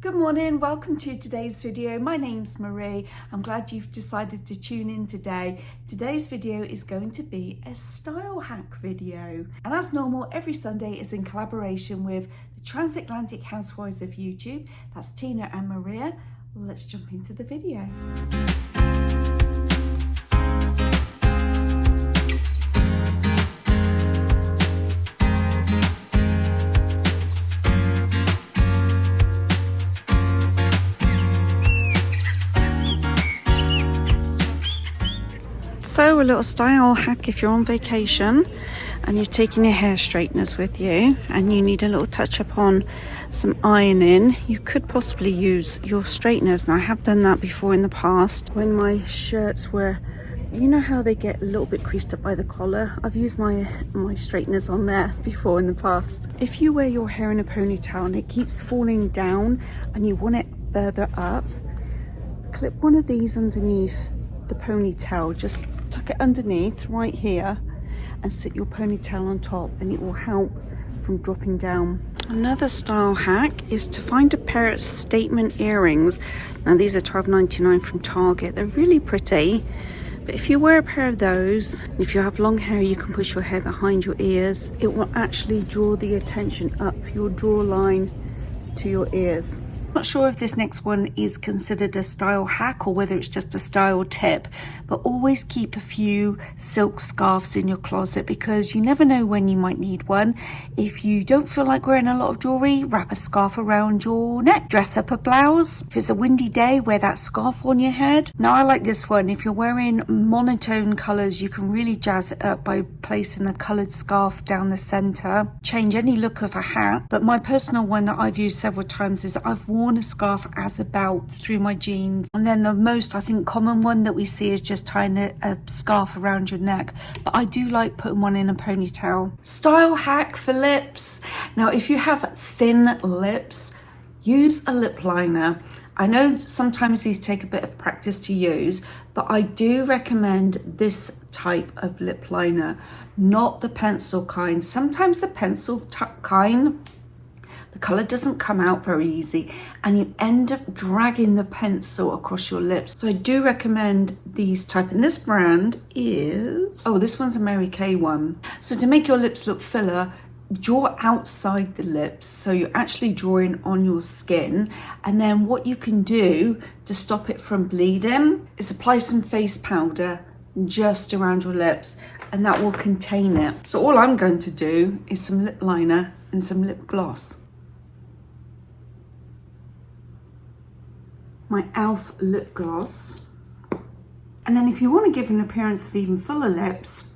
Good morning, welcome to today's video. My name's Maree. I'm glad you've decided to tune in today. Today's video is going to be a style hack video. And as normal, every Sunday is in collaboration with the Transatlantic Housewives of YouTube. That's Tina and Maree. Well, let's jump into the video. So a little style hack if you're on vacation and you're taking your hair straighteners with you and you need a little touch up on some ironing, you could possibly use your straighteners. And I have done that before in the past when my shirts were, you know how they get a little bit creased up by the collar. I've used my straighteners on there before in the past. If you wear your hair in a ponytail and it keeps falling down and you want it further up, clip one of these underneath the ponytail. Just tuck it underneath right here and sit your ponytail on top and it will help from dropping down. Another style hack is to find a pair of statement earrings. Now these are $12.99 from Target. They're really pretty, but if you wear a pair of those, if you have long hair, you can push your hair behind your ears. It will actually draw the attention up your jawline to your ears. Not sure if this next one is considered a style hack or whether it's just a style tip, but always keep a few silk scarves in your closet because you never know when you might need one. If you don't feel like wearing a lot of jewelry, wrap a scarf around your neck. Dress up a blouse. If it's a windy day, wear that scarf on your head. Now I like this one. If you're wearing monotone colors, you can really jazz it up by placing a colored scarf down the center. Change any look of a hat, but my personal one that I've used several times is I've worn a scarf as a belt through my jeans, and then the most I think common one that we see is just tying a scarf around your neck, but I do like putting one in a ponytail. Style hack for lips. Now if you have thin lips, use a lip liner. I know sometimes these take a bit of practice to use, but I do recommend this type of lip liner, not the pencil kind. Sometimes the pencil kind, the color doesn't come out very easy and you end up dragging the pencil across your lips. So I do recommend these type, and this brand is, this one's a Mary Kay one. So to make your lips look fuller, draw outside the lips, so you're actually drawing on your skin. And then what you can do to stop it from bleeding is apply some face powder just around your lips and that will contain it. So all I'm going to do is some lip liner and some lip gloss. My e.l.f. lip gloss. And then if you want to give an appearance of even fuller lips,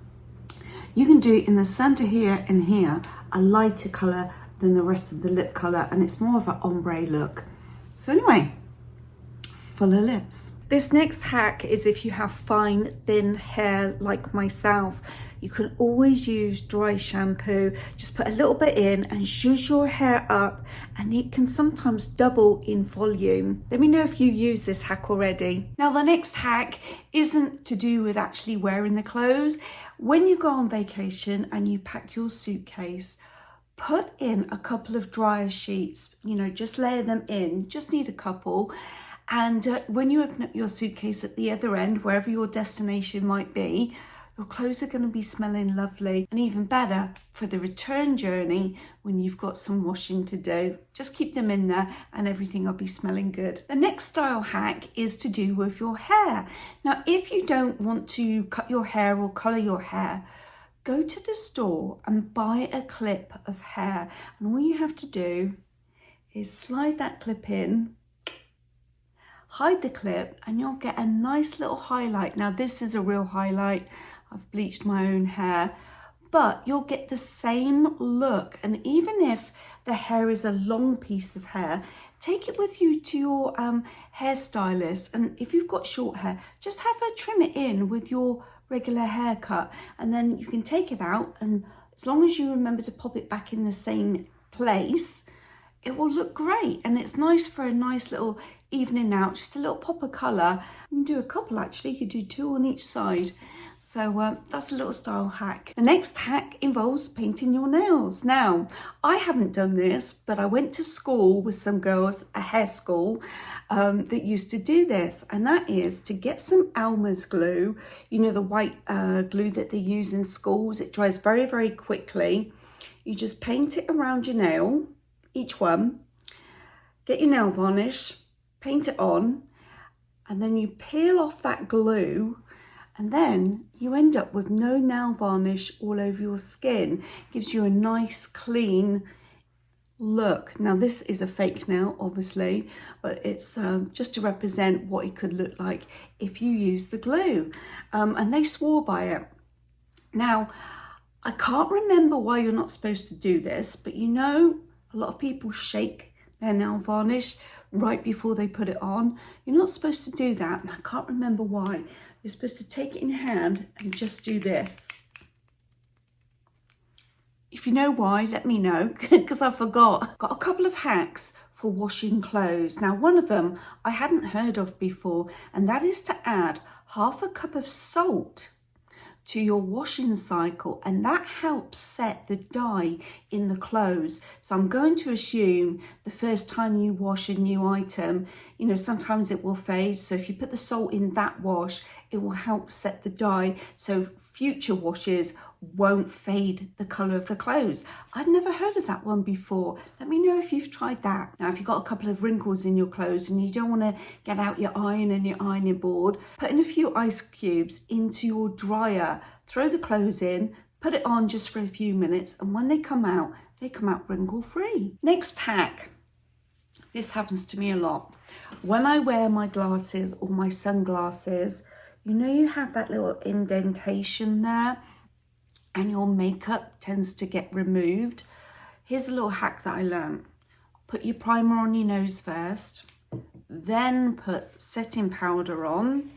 you can do in the center here and here a lighter color than the rest of the lip color, and it's more of an ombre look. So anyway, fuller lips. This next hack is if you have fine, thin hair like myself, you can always use dry shampoo. Just put a little bit in and zhuzh your hair up, and it can sometimes double in volume. Let me know if you use this hack already. Now the next hack isn't to do with actually wearing the clothes. When you go on vacation and you pack your suitcase, put in a couple of dryer sheets, just layer them in, just need a couple. And when you open up your suitcase at the other end, wherever your destination might be, your clothes are going to be smelling lovely, and even better for the return journey when you've got some washing to do. Just keep them in there and everything will be smelling good. The next style hack is to do with your hair. Now, if you don't want to cut your hair or color your hair, go to the store and buy a clip of hair. And all you have to do is slide that clip in, hide the clip, and you'll get a nice little highlight. Now this is a real highlight. I've bleached my own hair, but you'll get the same look. And even if the hair is a long piece of hair, take it with you to your hairstylist. And if you've got short hair, just have her trim it in with your regular haircut. And then you can take it out, and as long as you remember to pop it back in the same place, it will look great. And it's nice for a nice little evening out, just a little pop of colour. You can do a couple actually, you could do two on each side. So that's a little style hack. The next hack involves painting your nails. Now, I haven't done this, but I went to school with some girls, a hair school, that used to do this. And that is to get some Elmer's glue, you know, the white glue that they use in schools. It dries very, very quickly. You just paint it around your nail, each one. Get your nail varnish, paint it on, and then you peel off that glue, and then you end up with no nail varnish all over your skin. Gives you a nice clean look. Now this is a fake nail, obviously, but it's just to represent what it could look like if you use the glue. And they swore by it. Now, I can't remember why you're not supposed to do this, but you know, a lot of people shake their nail varnish right before they put it on. You're not supposed to do that, and I can't remember why. You're supposed to take it in your hand and just do this. If you know why, let me know, because I forgot. Got a couple of hacks for washing clothes. Now, one of them I hadn't heard of before, and that is to add half a cup of salt to your washing cycle, and that helps set the dye in the clothes. So I'm going to assume the first time you wash a new item, you know, sometimes it will fade. So if you put the salt in that wash, it will help set the dye so future washes won't fade the colour of the clothes. I've never heard of that one before. Let me know if you've tried that. Now, if you've got a couple of wrinkles in your clothes and you don't want to get out your iron and your ironing board, put in a few ice cubes into your dryer, throw the clothes in, put it on just for a few minutes, and when they come out wrinkle free. Next hack. This happens to me a lot. When I wear my glasses or my sunglasses, you know, you have that little indentation there, and your makeup tends to get removed. Here's a little hack that I learned. Put your primer on your nose first, then put setting powder on,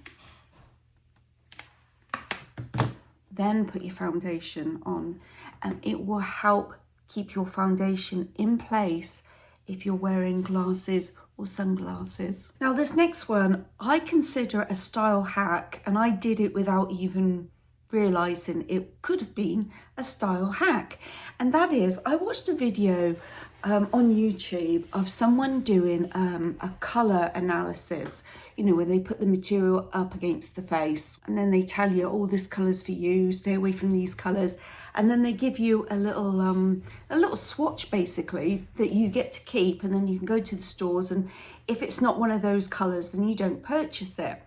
then put your foundation on, and it will help keep your foundation in place if you're wearing glasses or sunglasses. Now, this next one, I consider a style hack, and I did it without even realizing it could have been a style hack. And that is, I watched a video on YouTube of someone doing a color analysis, you know, where they put the material up against the face and then they tell you, oh, this color's for you, stay away from these colors. And then they give you a little swatch basically that you get to keep, and then you can go to the stores, and if it's not one of those colors, then you don't purchase it.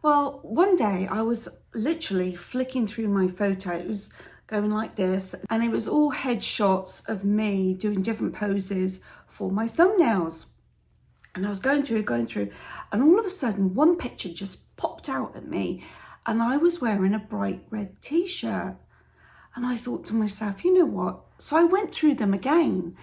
Well, one day I was literally flicking through my photos, going like this, and it was all headshots of me doing different poses for my thumbnails. And I was going through, and all of a sudden one picture just popped out at me, and I was wearing a bright red t-shirt. And I thought to myself, you know what? So I went through them again,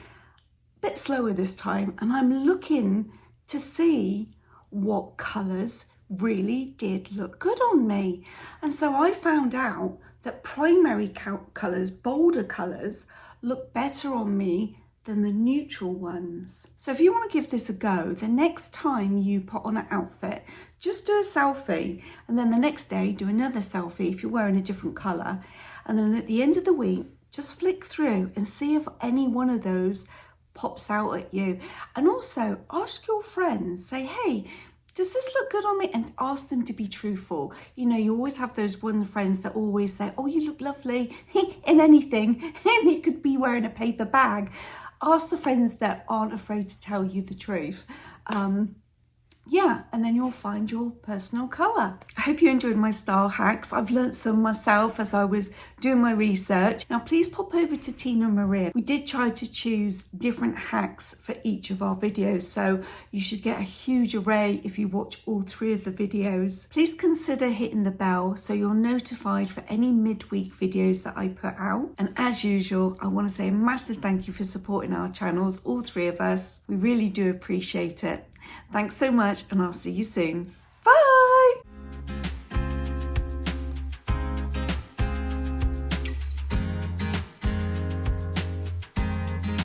a bit slower this time, and I'm looking to see what colours really did look good on me. And so I found out that primary colours, bolder colours, look better on me than the neutral ones. So if you want to give this a go, the next time you put on an outfit, just do a selfie, and then the next day do another selfie if you're wearing a different colour. And then at the end of the week, just flick through and see if any one of those pops out at you. And also ask your friends, say, hey, does this look good on me? And ask them to be truthful. You know, you always have those one friends that always say, oh, you look lovely in anything. And you could be wearing a paper bag. Ask the friends that aren't afraid to tell you the truth. Yeah, and then you'll find your personal colour. I hope you enjoyed my style hacks. I've learnt some myself as I was doing my research. Now, please pop over to Tina and Maree. We did try to choose different hacks for each of our videos, so you should get a huge array if you watch all 3 of the videos. Please consider hitting the bell so you're notified for any midweek videos that I put out. And as usual, I want to say a massive thank you for supporting our channels, all 3 of us. We really do appreciate it. Thanks so much, and I'll see you soon.